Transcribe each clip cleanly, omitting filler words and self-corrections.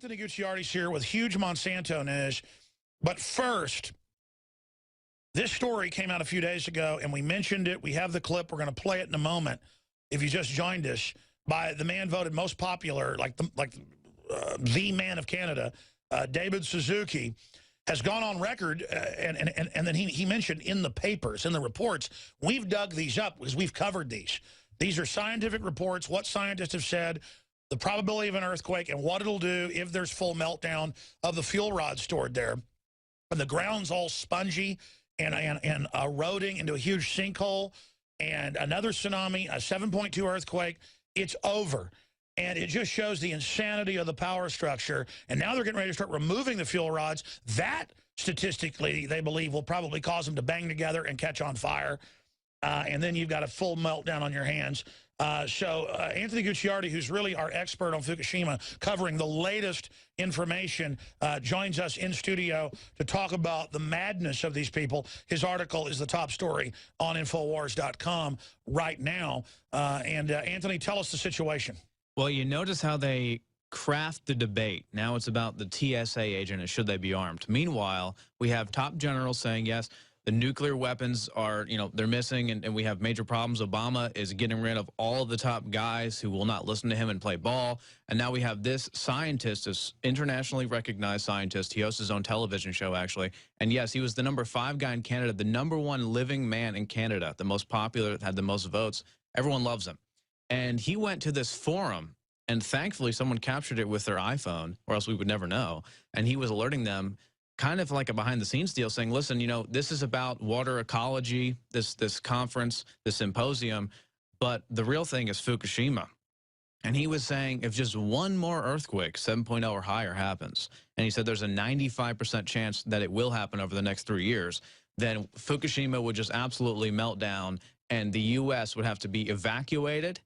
Anthony Gucciardi's here with huge Monsanto news. But first, this story came out a few days ago, and we mentioned it. We have the clip. We're going to play it in a moment, if you just joined us, by the man voted most popular, the man of Canada, David Suzuki, has gone on record, and then he mentioned in the papers, in the reports, we've dug these up because we've covered these. These are scientific reports, what scientists have said, the probability of an earthquake, and what it'll do if there's full meltdown of the fuel rods stored there. And the ground's all spongy and eroding into a huge sinkhole, and another tsunami, a 7.2 earthquake, it's over. And it just shows the insanity of the power structure. And now they're getting ready to start removing the fuel rods. That, statistically, they believe will probably cause them to bang together and catch on fire. And then you've got a full meltdown on your hands. Anthony Gucciardi, who's really our expert on Fukushima, covering the latest information, joins us in studio to talk about the madness of these people. His article is the top story on Infowars.com right now. Anthony, tell us the situation. Well, you notice how they craft the debate. Now it's about the TSA agent and should they be armed. Meanwhile, we have top generals saying, yes, the nuclear weapons are, they're missing and we have major problems. Obama is getting rid of all of the top guys who will not listen to him and play ball. And now we have this scientist, this internationally recognized scientist. He hosts his own television show, actually. And yes, he was the #5 guy in Canada, the #1 living man in Canada, the most popular, had the most votes. Everyone loves him. And he went to this forum, and thankfully someone captured it with their iPhone, or else we would never know. And he was alerting them, kind of like a behind-the-scenes deal, saying, listen, this is about water ecology, this conference, this symposium, but the real thing is Fukushima. And he was saying if just one more earthquake, 7.0 or higher, happens, and he said there's a 95% chance that it will happen over the next 3 years, then Fukushima would just absolutely melt down, and the U.S. would have to be evacuated,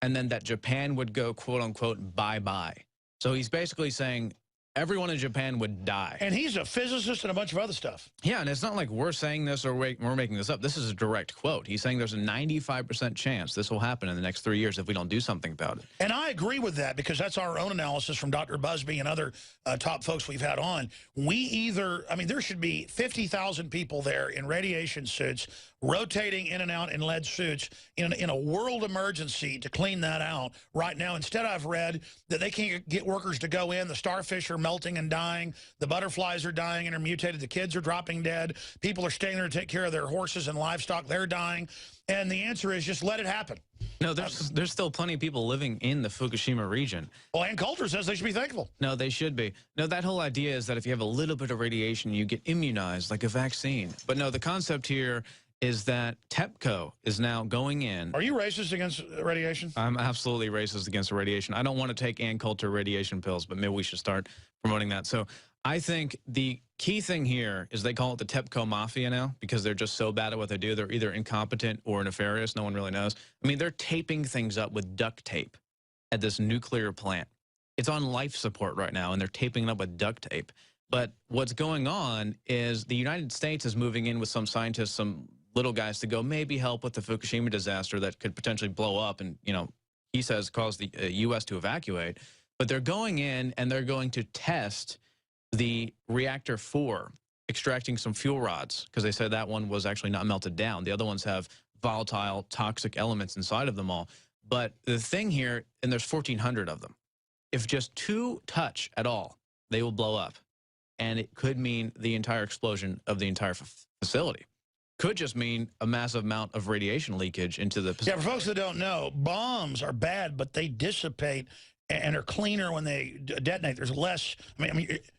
and then that Japan would go, quote-unquote, bye-bye. So he's basically saying everyone in Japan would die. And he's a physicist and a bunch of other stuff. Yeah, and it's not like we're saying this or we're making this up. This is a direct quote. He's saying there's a 95% chance this will happen in the next 3 years if we don't do something about it. And I agree with that because that's our own analysis from Dr. Busby and other top folks we've had on. There should be 50,000 people there in radiation suits, rotating in and out in lead suits in a world emergency to clean that out right now. Instead, I've read that they can't get workers to go in. The starfish are melting and dying. The butterflies are dying and are mutated. The kids are dropping dead. People are staying there to take care of their horses and livestock. They're dying. And the answer is just let it happen. No, there's still plenty of people living in the Fukushima region. Well, Ann Coulter says they should be thankful. No, they should be. No, that whole idea is that if you have a little bit of radiation, you get immunized like a vaccine. But no, the concept here is that TEPCO is now going in. Are you racist against radiation? I'm absolutely racist against radiation. I don't want to take Ann Coulter radiation pills, but maybe we should start promoting that. So I think the key thing here is they call it the TEPCO Mafia now because they're just so bad at what they do. They're either incompetent or nefarious. No one really knows. I mean, they're taping things up with duct tape at this nuclear plant. It's on life support right now, and they're taping it up with duct tape. But what's going on is the United States is moving in with some scientists, some little guys, to go maybe help with the Fukushima disaster that could potentially blow up and, he says cause the U.S. to evacuate. But they're going in and they're going to test the reactor 4, extracting some fuel rods, because they said that one was actually not melted down. The other ones have volatile, toxic elements inside of them all. But the thing here, and there's 1,400 of them, if just 2 touch at all, they will blow up. And it could mean the entire explosion of the entire facility. Could just mean a massive amount of radiation leakage into the Pacific. Yeah, for folks that don't know, bombs are bad, but they dissipate and are cleaner when they detonate. There's less. You're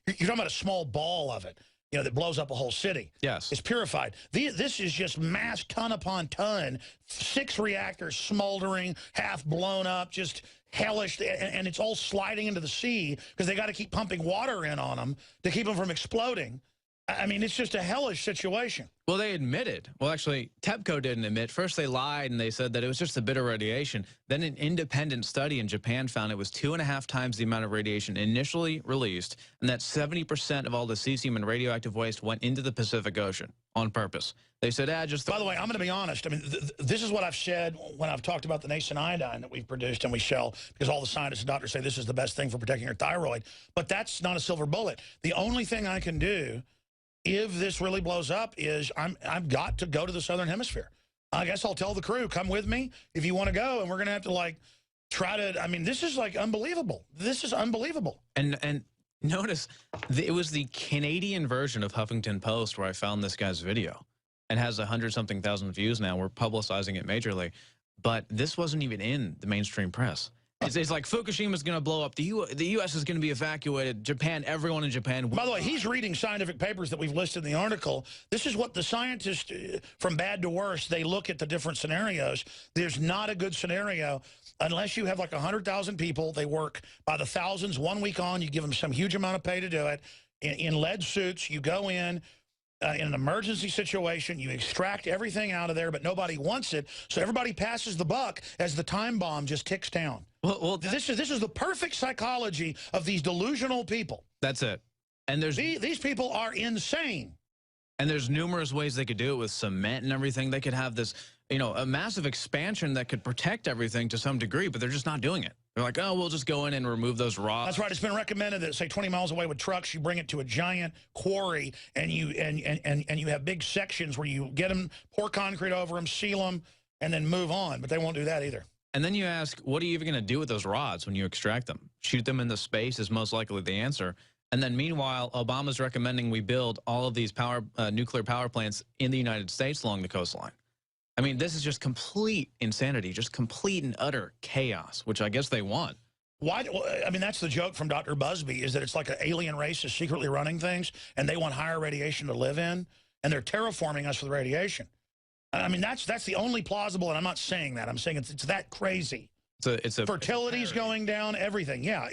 talking about a small ball of it, that blows up a whole city. Yes. It's purified. This is just mass ton upon ton, 6 reactors smoldering, half blown up, just hellish, and it's all sliding into the sea because they got to keep pumping water in on them to keep them from exploding. I mean, it's just a hellish situation. Well, they admitted. Well, actually, TEPCO didn't admit. First, they lied, and they said that it was just a bit of radiation. Then an independent study in Japan found it was 2.5 times the amount of radiation initially released, and that 70% of all the cesium and radioactive waste went into the Pacific Ocean on purpose. They said, just... By the way, I'm going to be honest. I mean, this is what I've said when I've talked about the nascent iodine that we've produced and we sell, because all the scientists and doctors say this is the best thing for protecting your thyroid. But that's not a silver bullet. The only thing I can do if this really blows up is I've got to go to the Southern Hemisphere. I guess I'll tell the crew, come with me if you want to go, and we're going to have to, like, try to, I mean, this is, like, unbelievable. This is unbelievable. And notice, it was the Canadian version of Huffington Post where I found this guy's video. It has 100-something thousand views now. We're publicizing it majorly. But this wasn't even in the mainstream press. It's like Fukushima's going to blow up. The U.S. is going to be evacuated. Japan, everyone in Japan. By the way, he's reading scientific papers that we've listed in the article. This is what the scientists, from bad to worse, they look at the different scenarios. There's not a good scenario unless you have like 100,000 people. They work by the thousands, 1 week on. You give them some huge amount of pay to do it. In lead suits, you go in an emergency situation, you extract everything out of there, but nobody wants it. So everybody passes the buck as the time bomb just ticks down. Well, this is the perfect psychology of these delusional people. That's it. And there's these people are insane. And there's numerous ways they could do it with cement and everything. They could have this, you know, a massive expansion that could protect everything to some degree, but they're just not doing it. They're like, oh, we'll just go in and remove those rods. That's right. It's been recommended that, say, 20 miles away with trucks, you bring it to a giant quarry, and you have big sections where you get them, pour concrete over them, seal them, and then move on. But they won't do that either. And then you ask, what are you even going to do with those rods when you extract them? Shoot them into space is most likely the answer. And then meanwhile, Obama's recommending we build all of these nuclear power plants in the United States along the coastline. I mean, this is just complete insanity, just complete and utter chaos, which I guess they want. Why? I mean, that's the joke from Dr. Busby, is that it's like an alien race is secretly running things, and they want higher radiation to live in, and they're terraforming us with radiation. I mean, that's the only plausible, and I'm not saying that. I'm saying it's that crazy. It's a fertility's going down, everything. Yeah,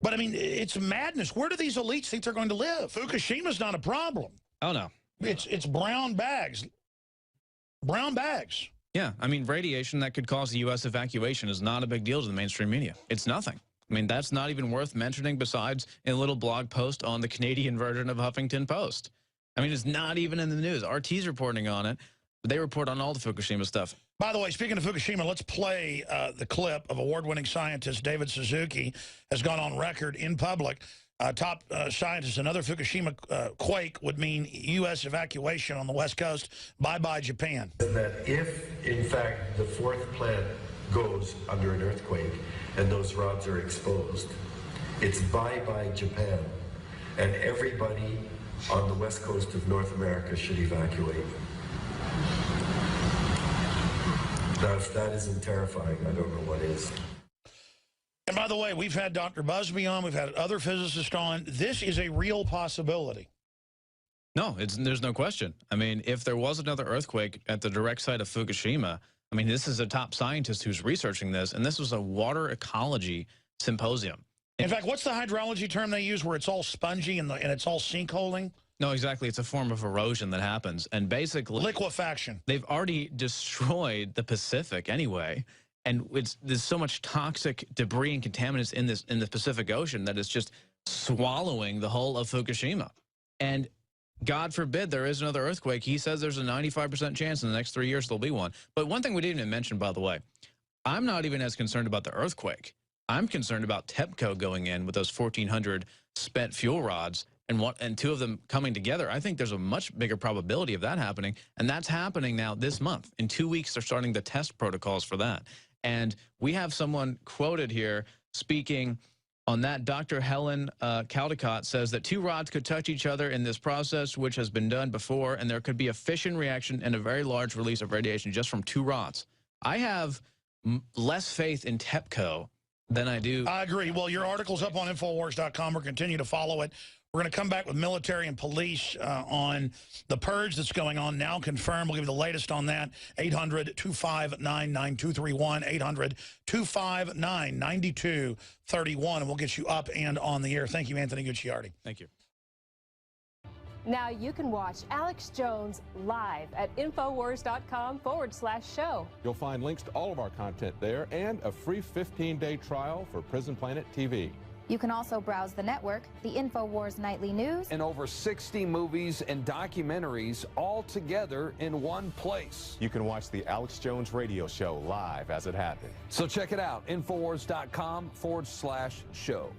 but I mean, it's madness. Where do these elites think they're going to live? Fukushima's not a problem. Oh no, it's brown bags. Brown bags. Yeah, I mean, radiation that could cause the U.S. evacuation is not a big deal to the mainstream media. It's nothing. I mean, that's not even worth mentioning besides in a little blog post on the Canadian version of Huffington Post. I mean, it's not even in the news. RT's reporting on it, but they report on all the Fukushima stuff. By the way, speaking of Fukushima, let's play the clip of award-winning scientist David Suzuki has gone on record in public. Top scientists, another Fukushima quake would mean U.S. evacuation on the West Coast. Bye-bye, Japan. That if, in fact, the fourth plant goes under an earthquake and those rods are exposed, it's bye-bye, Japan. And everybody on the west coast of North America should evacuate. Now, if that isn't terrifying, I don't know what is. And by the way, we've had Dr. Busby on. We've had other physicists on. This is a real possibility. No, there's no question. I mean, if there was another earthquake at the direct site of Fukushima, I mean, this is a top scientist who's researching this, and this was a water ecology symposium. In fact, what's the hydrology term they use where it's all spongy and it's all sinkholing? No, exactly. It's a form of erosion that happens. And basically... liquefaction. They've already destroyed the Pacific anyway. And there's so much toxic debris and contaminants in the Pacific Ocean that it's just swallowing the whole of Fukushima. And God forbid there is another earthquake. He says there's a 95% chance in the next 3 years there'll be one. But one thing we didn't even mention, by the way, I'm not even as concerned about the earthquake. I'm concerned about TEPCO going in with those 1,400 spent fuel rods and two of them coming together. I think there's a much bigger probability of that happening. And that's happening now this month. In 2 weeks, they're starting the test protocols for that. And we have someone quoted here speaking on that. Dr. Helen Caldecott says that two rods could touch each other in this process, which has been done before, and there could be a fission reaction and a very large release of radiation just from two rods. I have less faith in TEPCO than I do. I agree. Well, your article's up on Infowars.com. We'll continue to follow it. We're going to come back with military and police on the purge that's going on now, confirmed. We'll give you the latest on that. 800-259-9231, 800-259-9231, and we'll get you up and on the air. Thank you, Anthony Gucciardi. Thank you. Now you can watch Alex Jones live at Infowars.com/show. You'll find links to all of our content there and a free 15-day trial for Prison Planet TV. You can also browse the network, the InfoWars Nightly News, and over 60 movies and documentaries all together in one place. You can watch the Alex Jones radio show live as it happens. So check it out, Infowars.com/show.